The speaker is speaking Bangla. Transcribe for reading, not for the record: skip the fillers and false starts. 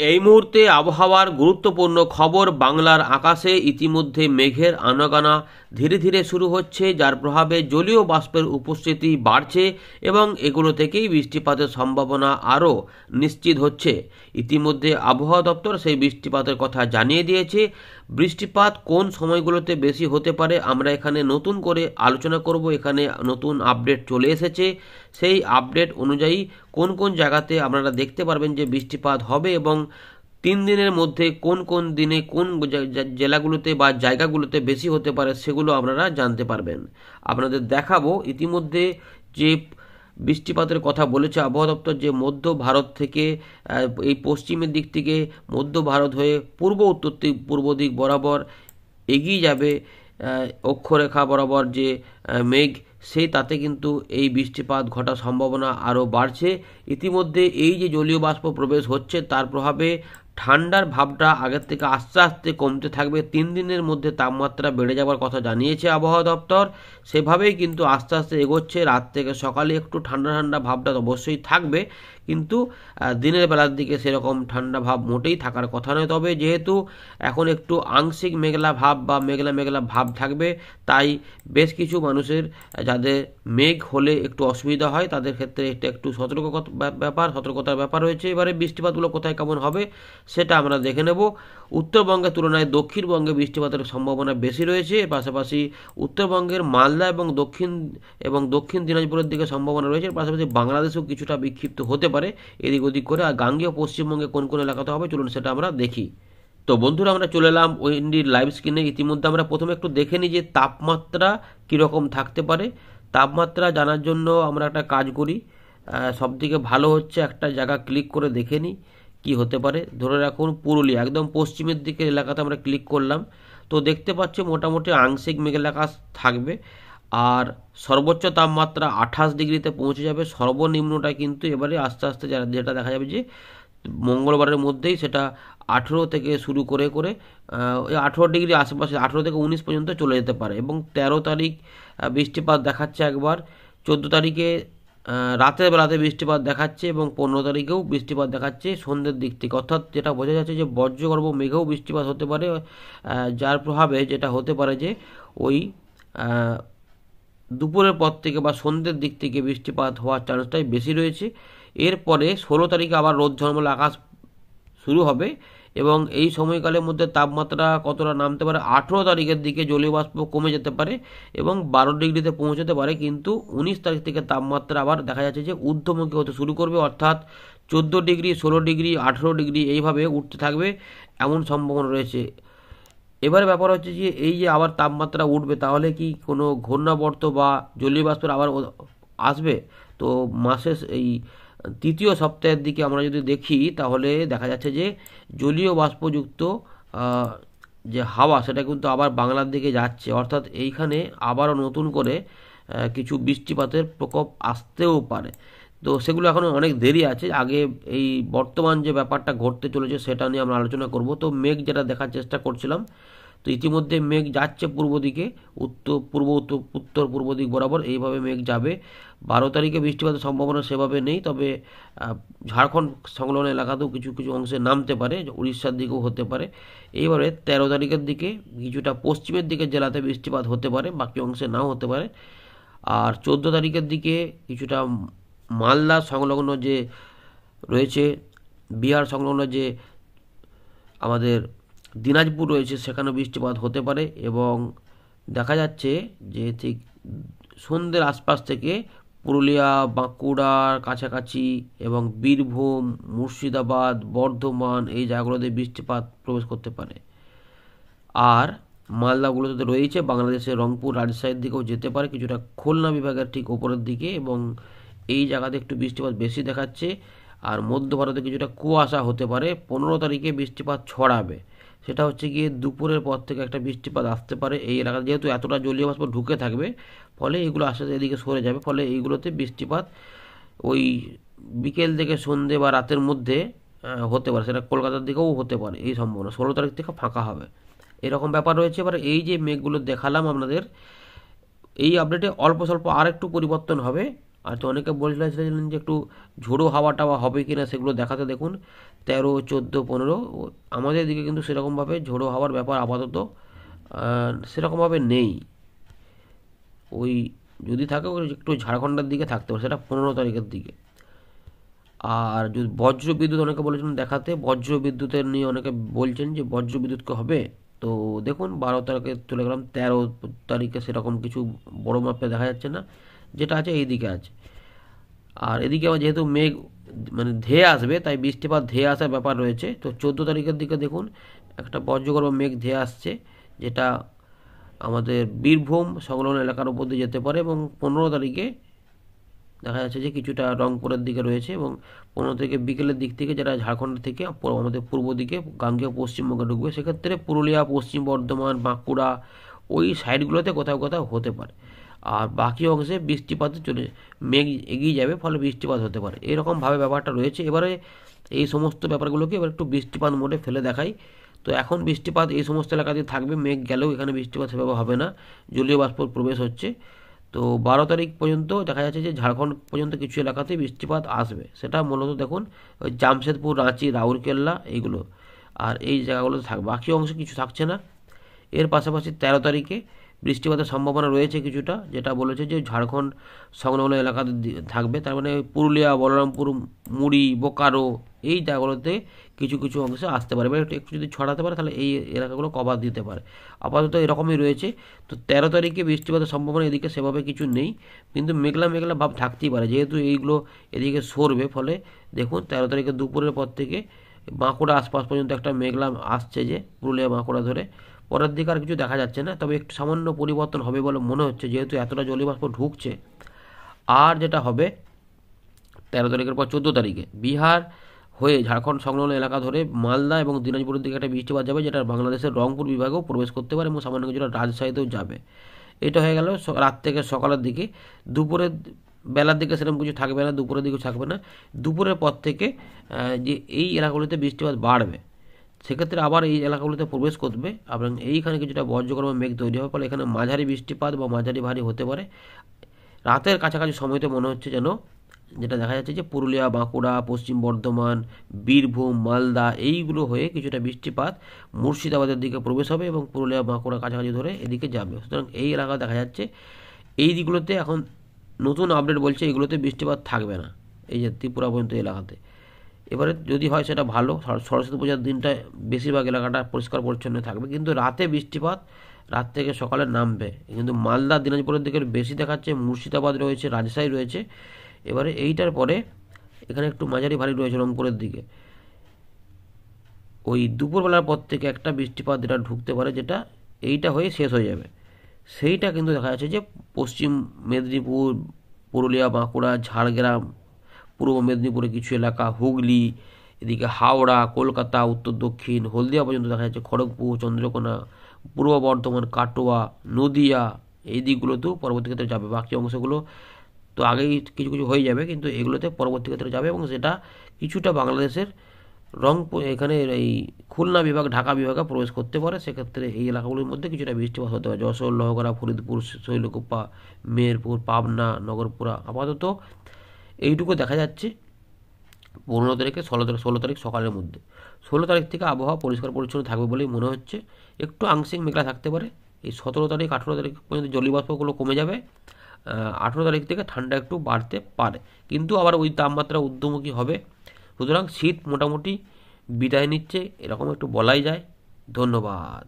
এই মুহূর্তে আবহাওয়ার গুরুত্বপূর্ণ খবর। বাংলার আকাশে ইতিমধ্যে মেঘের আনাগোনা ধীরে ধীরে শুরু হচ্ছে, যার প্রভাবে জলীয় বাষ্পের উপস্থিতি বাড়ছে এবং এগুলো থেকেই বৃষ্টিপাতের সম্ভাবনা আরও নিশ্চিত হচ্ছে। ইতিমধ্যে আবহাওয়া দপ্তর সেই বৃষ্টিপাতের কথা জানিয়ে দিয়েছে। বৃষ্টিপাত কোন সময়গুলোতে বেশি হতে পারে আমরা এখানে নতুন করে আলোচনা করব। এখানে নতুন আপডেট চলে এসেছে, সেই আপডেট অনুযায়ী কোন কোন জায়গাতে আপনারা দেখতে পারবেন যে বৃষ্টিপাত হবে এবং 3 দিনের মধ্যে কোন কোন দিনে কোন জেলাগুলোতে বা জায়গাগুলোতে বেশি হতে পারে সেগুলো আপনারা জানতে পারবেন। আপনাদের দেখাবো ইতিমধ্যে যে বৃষ্টিপাতের কথা বলেছে আবহাওয়া দপ্তর, যে মধ্য ভারত থেকে এই পশ্চিমের দিক থেকে মধ্য ভারত হয়ে পূর্ব উত্তর পূর্ব দিক বরাবর এগিয়ে যাবে অক্ষরেখা বরাবর যে মেঘ, সেই তাতে কিন্তু এই বৃষ্টিপাত ঘটার সম্ভাবনা আরও বাড়ছে। ইতিমধ্যে এই যে জলীয় বাষ্প প্রবেশ হচ্ছে তার প্রভাবে ঠান্ডার ভাবটা আগের থেকে আস্তে আস্তে কমতে থাকবে। 3 দিনের মধ্যে তাপমাত্রা বেড়ে যাওয়ার কথা জানিয়েছে আবহাওয়া দপ্তর, সেভাবেই কিন্তু আস্তে আস্তে এগোচ্ছে। রাত থেকে সকালে একটু ঠান্ডা ঠান্ডা ভাবটা অবশ্যই থাকবে, কিন্তু দিনের বেলার দিকে সেরকম ঠান্ডা ভাব মোটেই থাকার কথা নয়। তবে যেহেতু এখন একটু আংশিক মেঘলা ভাব বা মেঘলা মেঘলা ভাব থাকবে, তাই বেশ কিছু মানুষের যাদের মেঘ হলে একটু অসুবিধা হয় তাদের ক্ষেত্রে এটা একটু সতর্কতার ব্যাপার রয়েছে। এবারে বৃষ্টিপাতগুলো কোথায় কেমন হবে সেটা আমরা দেখে নেব। উত্তরবঙ্গের তুলনায় দক্ষিণবঙ্গে বৃষ্টিপাতের সম্ভাবনা বেশি রয়েছে। এর পাশাপাশি উত্তরবঙ্গের মালদা এবং দক্ষিণ দিনাজপুরের দিকে সম্ভাবনা রয়েছে। এর পাশাপাশি বাংলাদেশেও কিছুটা বিক্ষিপ্ত হতে পারে এদিক ওদিক করে। আর গাঙ্গেয় পশ্চিমবঙ্গে কোন কোন এলাকাতে হবে চলুন সেটা আমরা দেখি। তো বন্ধুরা, আমরা চলে এলাম ওএনডির লাইভ স্ক্রিনে। ইতিমধ্যে আমরা প্রথমে একটু দেখে নিই যে তাপমাত্রা কীরকম থাকতে পারে। তাপমাত্রা জানার জন্য আমরা একটা কাজ করি, সবথেকে ভালো হচ্ছে একটা জায়গা ক্লিক করে দেখে নিই কী হতে পারে। ধরে রাখুন পুরুলিয়া, একদম পশ্চিমের দিকের এলাকাতে আমরা ক্লিক করলাম, তো দেখতে পাচ্ছি মোটামুটি আংশিক মেঘলা আকাশ থাকবে। আর সর্বোচ্চ তাপমাত্রা 28 ডিগ্রিতে পৌঁছে যাবে। সর্বনিম্নটা কিন্তু এবারে আস্তে আস্তে যেটা দেখা যাবে যে মঙ্গলবারের মধ্যেই সেটা 18 থেকে শুরু করে করে ওই 18 ডিগ্রি আশেপাশে 18 থেকে 19 পর্যন্ত চলে যেতে পারে। এবং 13 তারিখ বৃষ্টিপাত দেখাচ্ছে একবার, 14 তারিখে রাতের বেলাতে বৃষ্টিপাত দেখাচ্ছে এবং 15 তারিখেও বৃষ্টিপাত দেখাচ্ছে সন্ধ্যের দিক থেকে। অর্থাৎ যেটা বোঝা যাচ্ছে যে বজ্রগর্ভ মেঘেও বৃষ্টিপাত হতে পারে, যার প্রভাবে যেটা হতে পারে যে ওই দুপুরের পর থেকে বা সন্ধ্যের দিক থেকে বৃষ্টিপাত হওয়ার চান্সটাই বেশি রয়েছে। এরপরে 16 তারিখে আবার রোদ ঝলমলে আকাশ শুরু হবে এবং এই সময়কালের মধ্যে তাপমাত্রা কতটা নামতে পারে, 18 তারিখের দিকে জলীয় বাষ্প কমে যেতে পারে এবং 12 ডিগ্রিতে পৌঁছতে পারে। কিন্তু 19 তারিখ থেকে তাপমাত্রা আবার দেখা যাচ্ছে যে ঊর্ধ্বমুখী হতে শুরু করবে, অর্থাৎ 14 ডিগ্রি, 16 ডিগ্রি, 18 ডিগ্রি এইভাবে উঠতে থাকবে, এমন সম্ভাবনা রয়েছে। এবারে ব্যাপার হচ্ছে যে এই যে আবার তাপমাত্রা উঠবে, তাহলে কি কোনো ঘূর্ণাবর্ত বা জলীয় বাষ্পের আবার আসবে? তো মাসের এই তৃতীয় সপ্তাহের দিকে আমরা যদি দেখি তাহলে দেখা যাচ্ছে যে জলীয় বাষ্পযুক্ত যে হাওয়া সেটা কিন্তু আবার বাংলার দিকে যাচ্ছে, অর্থাৎ এইখানে আবারও নতুন করে কিছু বৃষ্টিপাতের প্রকোপ আসতেও পারে। তো সেগুলো এখনও অনেক দেরি আছে। আগে এই বর্তমান যে ব্যাপারটা ঘটতে চলেছে সেটা নিয়ে আমরা আলোচনা করব। তো মেঘ যেটা দেখার চেষ্টা করছিলাম, তো ইতিমধ্যে মেঘ যাচ্ছে পূর্ব দিকে, উত্তর পূর্ব দিক বরাবর এইভাবে মেঘ যাবে। 12 তারিখে বৃষ্টিপাতের সম্ভাবনা সেভাবে নেই, তবে ঝাড়খণ্ড সংলগ্ন এলাকাতেও কিছু কিছু অংশে নামতে পারে, উড়িষ্যার দিকেও হতে পারে। এইবারে 13 তারিখের দিকে কিছুটা পশ্চিমের দিকে জেলাতে বৃষ্টিপাত হতে পারে, বাকি অংশে নাও হতে পারে। আর 14 তারিখের দিকে কিছুটা মালদা সংলগ্ন যে রয়েছে, বিহার সংলগ্ন যে আমাদের দিনাজপুর রয়েছে সেখানেও বৃষ্টিপাত হতে পারে। এবং দেখা যাচ্ছে যে ঠিক সন্ধ্যের আশপাশ থেকে পুরুলিয়া, বাঁকুড়ার কাছাকাছি এবং বীরভূম, মুর্শিদাবাদ, বর্ধমান এই জায়গাগুলোতে বৃষ্টিপাত প্রবেশ করতে পারে। আর মালদাগুলোতে রয়েছে বাংলাদেশের রংপুর, রাজশাহীর দিকেও যেতে পারে, কিছুটা খুলনা বিভাগের ঠিক ওপরের দিকে, এবং এই জায়গাতে একটু বৃষ্টিপাত বেশি দেখাচ্ছে। আর মধ্য ভারতে কিছুটা কুয়াশা হতে পারে। 15 তারিখে বৃষ্টিপাত ছড়াবে, সেটা হচ্ছে গিয়ে দুপুরের পর থেকে একটা বৃষ্টিপাত আসতে পারে এই এলাকায়, যেহেতু এতটা জলীয় বাষ্প ঢুকে থাকবে, ফলে এইগুলো আস্তে আস্তে এদিকে সরে যাবে, ফলে এইগুলোতে বৃষ্টিপাত ওই বিকেল থেকে সন্ধে বা রাতের মধ্যে হতে পারে। সেটা কলকাতার দিকেও হতে পারে এই সম্ভাবনা। 16 তারিখ থেকে ফাঁকা হবে, এরকম ব্যাপার রয়েছে। এবার এই যে মেঘগুলো দেখালাম আপনাদের, এই আপডেটে অল্প স্বল্প আর একটু পরিবর্তন হবে। আর তো অনেকে বলছিলেন যে একটু ঝোড়ো হাওয়া টাওয়া হবে কি না সেগুলো দেখাতে, দেখুন 13, 14, 15 আমাদের দিকে কিন্তু সেরকমভাবে ঝোড়ো হাওয়ার ব্যাপার আপাতত সেরকমভাবে নেই। ওই যদি থাকে ওই একটু ঝাড়খণ্ডের দিকে থাকতে পারে, সেটা 15 তারিখের দিকে। আর যদি বজ্র বিদ্যুৎ অনেকে বলেছেন দেখাতে, বজ্র বিদ্যুতের নিয়ে অনেকে বলছেন যে বজ্র বিদ্যুৎ কি হবে। তো দেখুন 12 তারিখে চলে গেলাম, 13 তারিখে সেরকম কিছু বড় মাপে দেখা যাচ্ছে না, যেটা আছে এই দিকে আছে। আর এদিকে আবার যেহেতু মেঘ মানে ধেয়ে আসবে, তাই বৃষ্টিপাত ধেয়ে আসার ব্যাপার রয়েছে। তো 14 তারিখের দিকে দেখুন একটা বজ্রগর্ভ মেঘ ধেয়ে আসছে, যেটা আমাদের বীরভূম সংলগ্ন এলাকার উপর দিয়ে যেতে পারে, এবং 15 তারিখে দেখা যাচ্ছে যে কিছুটা রংপুরের দিকে রয়েছে, এবং 15 থেকে বিকেলের দিক থেকে যেটা ঝাড়খণ্ড থেকে আমাদের পূর্ব দিকে গাঙ্গেয় পশ্চিমবঙ্গে ঢুকবে, সেক্ষেত্রে পুরুলিয়া, পশ্চিম বর্ধমান, বাঁকুড়া ওই সাইডগুলোতে কোথাও কোথাও হতে পারে। আর বাকি অংশে বৃষ্টিপাতে চলে মেঘ এগিয়ে যাবে, ফলে বৃষ্টিপাত হতে পারে, এরকমভাবে ব্যাপারটা রয়েছে। এবারে এই সমস্ত ব্যাপারগুলোকে এবার একটু বৃষ্টিপাত মোডে ফেলে দেখাই। তো এখন বৃষ্টিপাত এই সমস্ত এলাকাতে থাকবে, মেঘ গেলেও এখানে বৃষ্টিপাত সেভাবে হবে না, জলীয় বাষ্প প্রবেশ হচ্ছে। তো 12 তারিখ পর্যন্ত দেখা যাচ্ছে যে ঝাড়খণ্ড পর্যন্ত কিছু এলাকাতে বৃষ্টিপাত আসবে, সেটা মূলত দেখুন ওই জামশেদপুর, রাঁচি, রাউরকেল্লা এইগুলো, আর এই জায়গাগুলোতে থাকবে, বাকি অংশে কিছু থাকছে না। এর পাশাপাশি 13 তারিখে বৃষ্টিপাতের সম্ভাবনা রয়েছে কিছুটা, যেটা বলেছে যে ঝাড়খণ্ড সংলগ্ন এলাকাতে থাকবে, তার মানে পুরুলিয়া, বলরামপুর, মুড়ি, বোকারো এই জায়গাগুলোতে কিছু কিছু অংশে আসতে পারে। এবার একটু যদি ছড়াতে পারে তাহলে এই এলাকাগুলো কভার দিতে পারে। আপাতত এরকমই রয়েছে। তো 13 তারিখে বৃষ্টিপাতের সম্ভাবনা এদিকে সেভাবে কিছু নেই, কিন্তু মেঘলা মেঘলা ভাব থাকতেই পারে, যেহেতু এইগুলো এদিকে সরবে। ফলে দেখুন 13 তারিখে দুপুরের পর থেকে বাঁকুড়া আশপাশ পর্যন্ত একটা মেঘলা আসছে, যে পুরুলিয়া বাঁকুড়া ধরে। পরের দিকে আর কিছু দেখা যাচ্ছে না, তবে একটু সামান্য পরিবর্তন হবে বলে মনে হচ্ছে, যেহেতু এতটা জলীয়বাষ্প ঢুকছে। আর যেটা হবে 13 তারিখের পর 14 তারিখে বিহার হয়ে ঝাড়খণ্ড সংলগ্ন এলাকা ধরে মালদা এবং দিনাজপুরের দিকে একটা বৃষ্টিপাত যাবে, যেটা বাংলাদেশের রংপুর বিভাগেও প্রবেশ করতে পারে, এবং সামান্য কিছুটা রাজশাহীতেও যাবে। এটা হয়ে গেল রাত থেকে সকালের দিকে। দুপুরের বেলার দিকে সেরকম কিছু থাকবে না, দুপুরের দিকে থাকবে না। দুপুরের পর থেকে যে এই এলাকাগুলিতে বৃষ্টিপাত বাড়বে, সেক্ষেত্রে আবার এই এলাকাগুলিতে প্রবেশ করবে, এবং এইখানে কিছুটা বজ্রগর্ভ মেঘ তৈরি হবে, ফলে এখানে মাঝারি বৃষ্টিপাত বা মাঝারি ভারী হতে পারে। রাতের কাছাকাছি সময়তে মনে হচ্ছে যেন, যেটা দেখা যাচ্ছে যে পুরুলিয়া, বাঁকুড়া, পশ্চিম বর্ধমান, বীরভূম, মালদা এইগুলো হয়ে কিছুটা বৃষ্টিপাত মুর্শিদাবাদের দিকে প্রবেশ হবে, এবং পুরুলিয়া, বাঁকুড়া কাছাকাছি ধরে এদিকে যাবে। সুতরাং এই এলাকা দেখা যাচ্ছে এই দিকগুলোতে এখন নতুন আপডেট বলছে এগুলোতে বৃষ্টিপাত থাকবে না, এই যে ত্রিপুরা পর্যন্ত এলাকাতে। এবারে যদি হয় সেটা ভালো, সরস্বতী পূজার দিনটা বেশিরভাগ এলাকাটা পরিষ্কার পরিচ্ছন্ন থাকবে, কিন্তু রাতে বৃষ্টিপাত রাত থেকে সকালে নামবে। কিন্তু মালদা, দিনাজপুরের দিকে বেশি দেখাচ্ছে, মুর্শিদাবাদ রয়েছে, রাজশাহী রয়েছে। এবারে এইটার পরে এখানে একটু মাঝারি ভারী রয়েছে রংপুরের দিকে। ওই দুপুরবেলার পর থেকে একটা বৃষ্টিপাত যেটা ঢুকতে পারে, যেটা এইটা হয়ে শেষ হয়ে যাবে, সেইটা কিন্তু দেখা যাচ্ছে যে পশ্চিম মেদিনীপুর, পুরুলিয়া, বাঁকুড়া, ঝাড়গ্রাম, পূর্ব মেদিনীপুরে কিছু এলাকা, হুগলি, এদিকে হাওড়া, কলকাতা, উত্তর দক্ষিণ হলদিয়া পর্যন্ত দেখা যাচ্ছে, খড়গপুর, চন্দ্রকোনা, পূর্ব বর্ধমান, কাটোয়া, নদিয়া এই দিকগুলোতেও পরবর্তী ক্ষেত্রে যাবে। বাকি অংশগুলো তো আগেই কিছু কিছু হয়ে যাবে, কিন্তু এগুলোতে পরবর্তী ক্ষেত্রে যাবে, এবং সেটা কিছুটা বাংলাদেশের রংপুর এখানে এই খুলনা বিভাগ, ঢাকা বিভাগে প্রবেশ করতে পারে। সেক্ষেত্রে এই এলাকাগুলির মধ্যে কিছুটা বৃষ্টিপাত হতে পারে, যশোর, লোহগড়া, ফরিদপুর, শৈলকুপা, মেহেরপুর, পাবনা, নগরপুরা। আপাতত এইটুকু দেখা যাচ্ছে 15 তারিখে 16 তারিখ সকালের মধ্যে। 16 তারিখ থেকে আবহাওয়া পরিষ্কার পরিচ্ছন্ন থাকবে বলেই মনে হচ্ছে, একটু আংশিক মেঘলা থাকতে পারে। এই 17 তারিখ, 18 তারিখ পর্যন্ত জলীয়বাষ্পগুলো কমে যাবে। 18 তারিখ থেকে ঠান্ডা একটু বাড়তে পারে, কিন্তু আবার ওই তাপমাত্রা ঊর্ধ্বমুখী হবে। সুতরাং শীত মোটামুটি বিদায় নিচ্ছে, এরকম একটু বলাই যায়। ধন্যবাদ।